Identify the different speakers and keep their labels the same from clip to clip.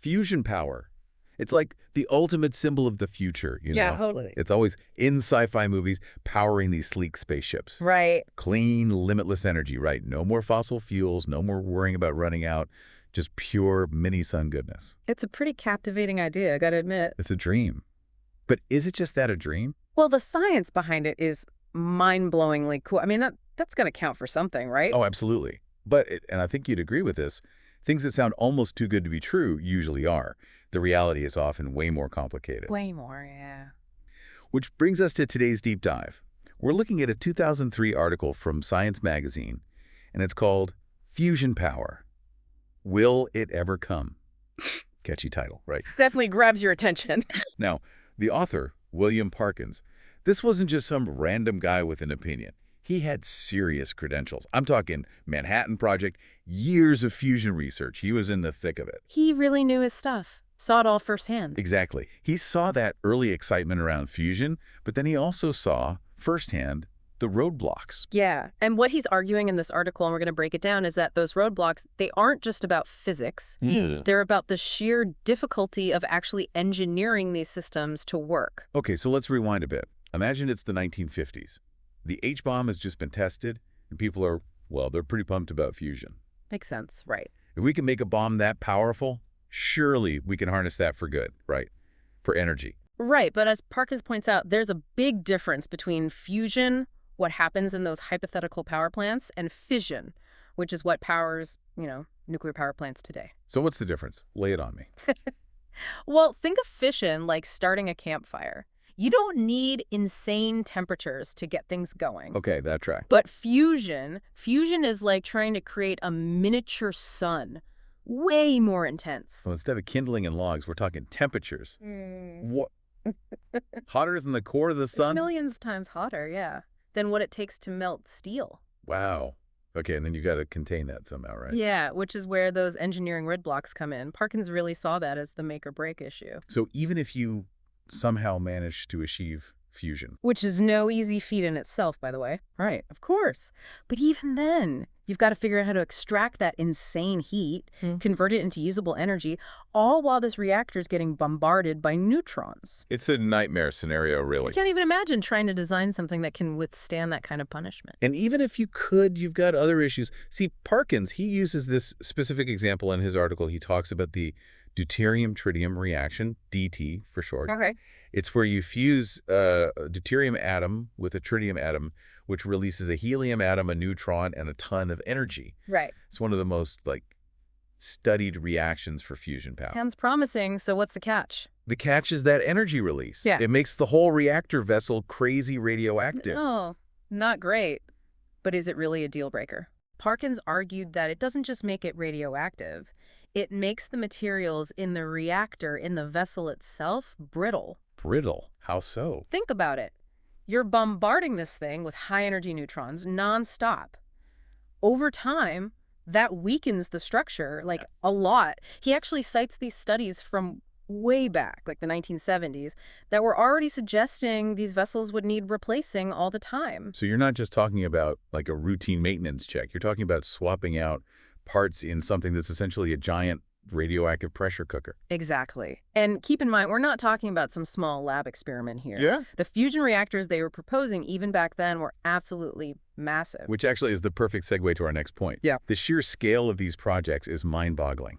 Speaker 1: Fusion power. It's like the ultimate symbol of the future, you
Speaker 2: Yeah,
Speaker 1: know?
Speaker 2: totally.
Speaker 1: It's always in sci-fi movies powering these sleek spaceships.
Speaker 2: Right.
Speaker 1: Clean, limitless energy, right? No more fossil fuels, no more worrying about running out, just pure mini-sun goodness.
Speaker 2: It's a pretty captivating idea, I gotta admit.
Speaker 1: It's a dream. But is it just that a dream?
Speaker 2: Well, the science behind it is mind-blowingly cool. I mean, that's gonna count for something, right?
Speaker 1: Oh, absolutely. But, and I think you'd agree with this, things that sound almost too good to be true usually are. The reality is often way more complicated.
Speaker 2: Way more, yeah.
Speaker 1: Which brings us to today's deep dive. We're looking at a 2003 article from Science magazine, and it's called Fusion Power. Will it ever come? Catchy title, right?
Speaker 2: Definitely grabs your attention.
Speaker 1: Now, the author, William Parkins, this wasn't just some random guy with an opinion. He had serious credentials. I'm talking Manhattan Project, years of fusion research. He was in the thick of it.
Speaker 2: He really knew his stuff. Saw it all firsthand.
Speaker 1: Exactly. He saw that early excitement around fusion, but then he also saw, firsthand, the roadblocks.
Speaker 2: Yeah, and what he's arguing in this article, and we're going to break it down, is that those roadblocks, they aren't just about physics.
Speaker 1: Yeah.
Speaker 2: They're about the sheer difficulty of actually engineering these systems to work.
Speaker 1: Okay, so let's rewind a bit. Imagine it's the 1950s. The H-bomb has just been tested, and people are, well, they're pretty pumped about fusion.
Speaker 2: Makes sense, right?
Speaker 1: If we can make a bomb that powerful, surely we can harness that for good, right? For energy.
Speaker 2: Right, but as Parkins points out, there's a big difference between fusion, what happens in those hypothetical power plants, and fission, which is what powers, nuclear power plants today.
Speaker 1: So what's the difference? Lay it on me.
Speaker 2: Well, think of fission like starting a campfire. You don't need insane temperatures to get things going.
Speaker 1: Okay, that track.
Speaker 2: But fusion is like trying to create a miniature sun. Way more intense.
Speaker 1: So instead of kindling and logs, we're talking temperatures. What? Hotter than the core of the sun?
Speaker 2: Millions of times hotter, yeah, than what it takes to melt steel.
Speaker 1: Wow. Okay, and then you got to contain that somehow, right?
Speaker 2: Yeah, which is where those engineering roadblocks come in. Parkins really saw that as the make or break issue.
Speaker 1: So even if you somehow manage to achieve fusion.
Speaker 2: Which is no easy feat in itself, by the way. Right, of course. But even then, you've got to figure out how to extract that insane heat, convert it into usable energy, all while this reactor is getting bombarded by neutrons.
Speaker 1: It's a nightmare scenario, really.
Speaker 2: I can't even imagine trying to design something that can withstand that kind of punishment.
Speaker 1: And even if you could, you've got other issues. See, Parkins, he uses this specific example in his article. He talks about the deuterium-tritium reaction, DT for short.
Speaker 2: Okay.
Speaker 1: It's where you fuse a deuterium atom with a tritium atom, which releases a helium atom, a neutron, and a ton of energy.
Speaker 2: Right.
Speaker 1: It's one of the most, studied reactions for fusion power.
Speaker 2: Sounds promising, so what's the catch?
Speaker 1: The catch is that energy release.
Speaker 2: Yeah.
Speaker 1: It makes the whole reactor vessel crazy radioactive.
Speaker 2: Oh, not great. But is it really a deal breaker? Parkins argued that it doesn't just make it radioactive. It makes the materials in the reactor, in the vessel itself, brittle.
Speaker 1: Brittle? How so?
Speaker 2: Think about it. You're bombarding this thing with high-energy neutrons nonstop. Over time, that weakens the structure, a lot. He actually cites these studies from way back, like the 1970s, that were already suggesting these vessels would need replacing all the time.
Speaker 1: So you're not just talking about, a routine maintenance check. You're talking about swapping out parts in something that's essentially a giant radioactive pressure cooker.
Speaker 2: Exactly. And keep in mind, we're not talking about some small lab experiment here.
Speaker 1: Yeah.
Speaker 2: The fusion reactors they were proposing even back then were absolutely massive.
Speaker 1: Which actually is the perfect segue to our next point.
Speaker 2: Yeah.
Speaker 1: The sheer scale of these projects is mind-boggling.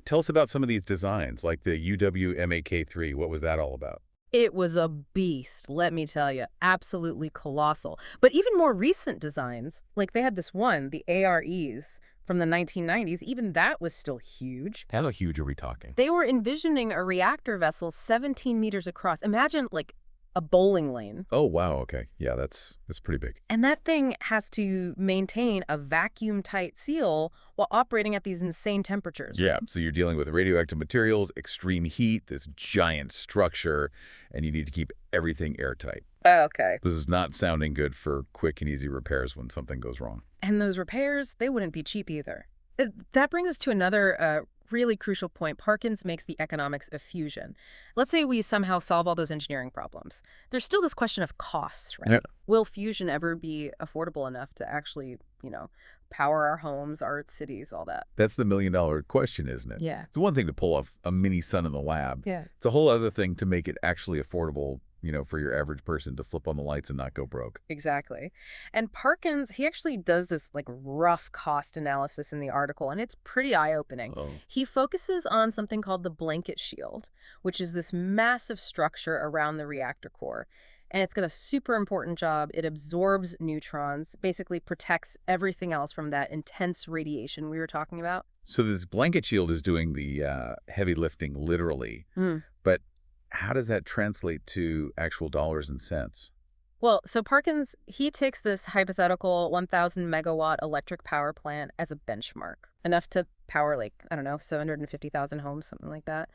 Speaker 1: Tell us about some of these designs, like the UWMAK-3. What was that all about?
Speaker 2: It was a beast, let me tell you. Absolutely colossal. But even more recent designs, like they had this one, the AREs, from the 1990s, even that was still huge.
Speaker 1: How huge are we talking?
Speaker 2: They were envisioning a reactor vessel 17 meters across. Imagine, a bowling lane.
Speaker 1: Oh, wow, okay. Yeah, that's pretty big.
Speaker 2: And that thing has to maintain a vacuum-tight seal while operating at these insane temperatures.
Speaker 1: Yeah, so you're dealing with radioactive materials, extreme heat, this giant structure, and you need to keep everything airtight.
Speaker 2: Okay.
Speaker 1: This is not sounding good for quick and easy repairs when something goes wrong.
Speaker 2: And those repairs, they wouldn't be cheap either. That brings us to another really crucial point. Parkins makes the economics of fusion. Let's say we somehow solve all those engineering problems. There's still this question of costs, right?
Speaker 1: Yeah.
Speaker 2: Will fusion ever be affordable enough to actually, power our homes, our cities, all that.
Speaker 1: That's the million-dollar question, isn't it?
Speaker 2: Yeah.
Speaker 1: It's one thing to pull off a mini sun in the lab.
Speaker 2: Yeah.
Speaker 1: It's a whole other thing to make it actually affordable, for your average person to flip on the lights and not go broke.
Speaker 2: Exactly. And Parkins, he actually does this like rough cost analysis in the article, and it's pretty eye-opening.
Speaker 1: Oh.
Speaker 2: He focuses on something called the blanket shield, which is this massive structure around the reactor core. And it's got a super important job. It absorbs neutrons, basically protects everything else from that intense radiation we were talking about.
Speaker 1: So this blanket shield is doing the heavy lifting literally,
Speaker 2: Mm.
Speaker 1: but how does that translate to actual dollars and cents?
Speaker 2: Well, so Parkins, he takes this hypothetical 1,000 megawatt electric power plant as a benchmark, enough to power like, I don't know, 750,000 homes, something like that.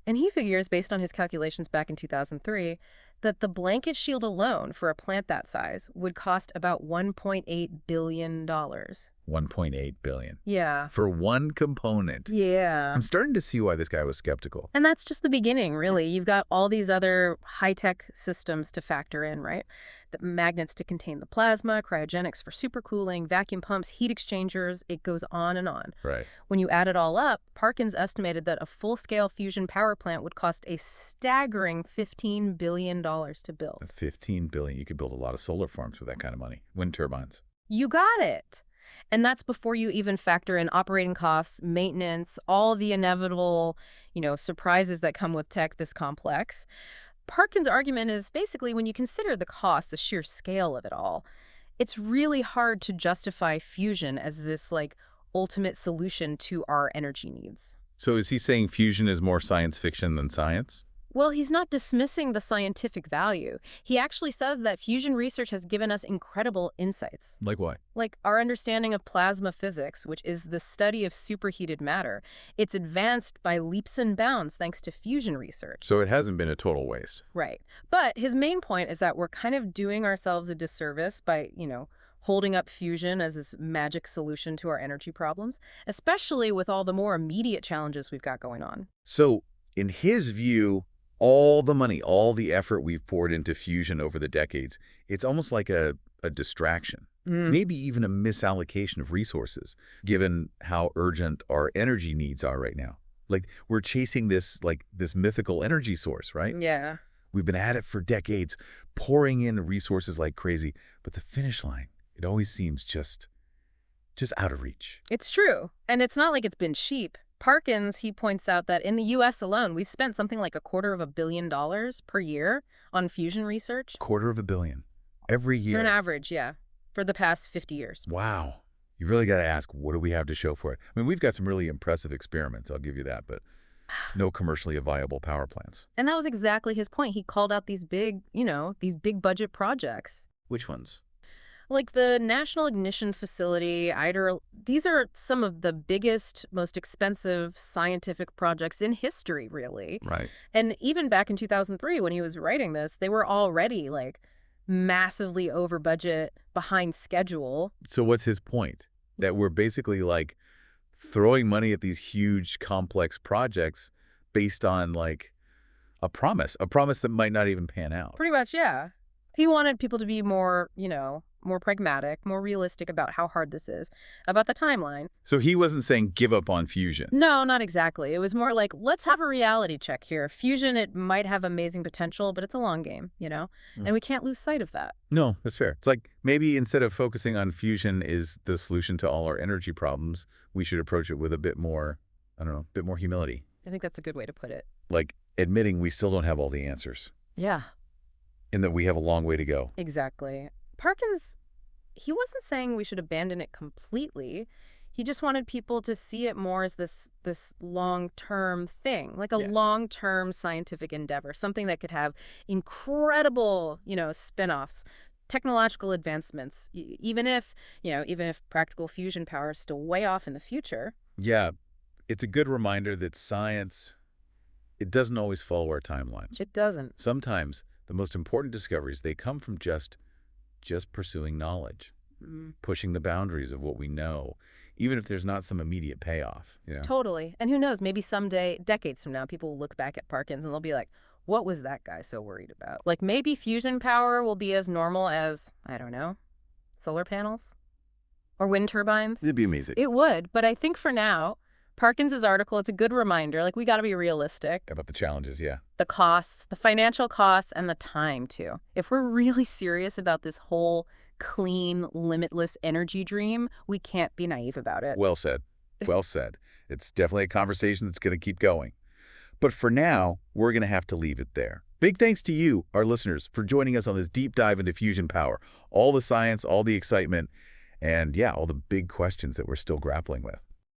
Speaker 2: And he figures, based on his calculations back in 2003, that the blanket shield alone for a plant that size would cost about $1.8 billion.
Speaker 1: 1.8 billion.
Speaker 2: Yeah.
Speaker 1: For one component.
Speaker 2: Yeah.
Speaker 1: I'm starting to see why this guy was skeptical.
Speaker 2: And that's just the beginning, really. You've got all these other high-tech systems to factor in, right? The magnets to contain the plasma, cryogenics for supercooling, vacuum pumps, heat exchangers, it goes on and on.
Speaker 1: Right.
Speaker 2: When you add it all up, Parkins estimated that a full-scale fusion power plant would cost a staggering $15 billion to build.
Speaker 1: 15 billion. You could build a lot of solar farms with that kind of money. Wind turbines.
Speaker 2: You got it. And that's before you even factor in operating costs, maintenance, all the inevitable, surprises that come with tech this complex. Parkins' argument is basically when you consider the cost, the sheer scale of it all, it's really hard to justify fusion as this, ultimate solution to our energy needs.
Speaker 1: So is he saying fusion is more science fiction than science?
Speaker 2: Well, he's not dismissing the scientific value. He actually says that fusion research has given us incredible insights.
Speaker 1: Like what?
Speaker 2: Like our understanding of plasma physics, which is the study of superheated matter. It's advanced by leaps and bounds thanks to fusion research.
Speaker 1: So it hasn't been a total waste.
Speaker 2: Right. But his main point is that we're kind of doing ourselves a disservice by, holding up fusion as this magic solution to our energy problems, especially with all the more immediate challenges we've got going on.
Speaker 1: So in his view, all the money, all the effort we've poured into fusion over the decades, it's almost like a distraction, maybe even a misallocation of resources, given how urgent our energy needs are right now. Like, we're chasing this mythical energy source, right?
Speaker 2: Yeah.
Speaker 1: We've been at it for decades, pouring in resources like crazy, but the finish line, it always seems just out of reach.
Speaker 2: It's true. And it's not like it's been cheap. Parkins, he points out that in the U.S. alone, we've spent something like $250 million per year on fusion research.
Speaker 1: $250 million every year.
Speaker 2: On average, yeah, for the past 50 years.
Speaker 1: Wow. You really got to ask, what do we have to show for it? I mean, we've got some really impressive experiments, I'll give you that, but no commercially viable power plants.
Speaker 2: And that was exactly his point. He called out these big, these big budget projects.
Speaker 1: Which ones?
Speaker 2: Like the National Ignition Facility, ITER, these are some of the biggest, most expensive scientific projects in history, really.
Speaker 1: Right.
Speaker 2: And even back in 2003, when he was writing this, they were already, massively over budget, behind schedule.
Speaker 1: So what's his point? That we're basically, throwing money at these huge, complex projects based on, a promise that might not even pan out.
Speaker 2: Pretty much, yeah. He wanted people to be more, more pragmatic, more realistic about how hard this is, about the timeline.
Speaker 1: So he wasn't saying give up on fusion.
Speaker 2: No, not exactly. It was more like, let's have a reality check here. Fusion, it might have amazing potential, but it's a long game, And we can't lose sight of that.
Speaker 1: No, that's fair. It's like maybe instead of focusing on fusion is the solution to all our energy problems, we should approach it with a bit more, a bit more humility.
Speaker 2: I think that's a good way to put it.
Speaker 1: Like admitting we still don't have all the answers.
Speaker 2: Yeah.
Speaker 1: And that we have a long way to go.
Speaker 2: Exactly. Parkins, he wasn't saying we should abandon it completely. He just wanted people to see it more as this long-term thing, like a long-term scientific endeavor, something that could have incredible, spin-offs, technological advancements, even if practical fusion power is still way off in the future.
Speaker 1: Yeah, it's a good reminder that science, it doesn't always follow our timelines.
Speaker 2: It doesn't.
Speaker 1: Sometimes the most important discoveries, they come from just pursuing knowledge, pushing the boundaries of what we know, even if there's not some immediate payoff.
Speaker 2: Totally. And who knows, maybe someday, decades from now, people will look back at Parkins and they'll be like, what was that guy so worried about? Like maybe fusion power will be as normal as, I don't know, solar panels? Or wind turbines.
Speaker 1: It'd be amazing.
Speaker 2: It would, but I think for now, Parkins's article, it's a good reminder. Like, we got to be realistic.
Speaker 1: About the challenges, yeah.
Speaker 2: The costs, the financial costs, and the time, too. If we're really serious about this whole clean, limitless energy dream, we can't be naive about it.
Speaker 1: Well said. Well said. It's definitely a conversation that's going to keep going. But for now, we're going to have to leave it there. Big thanks to you, our listeners, for joining us on this deep dive into fusion power. All the science, all the excitement, and yeah, all the big questions that we're still grappling with.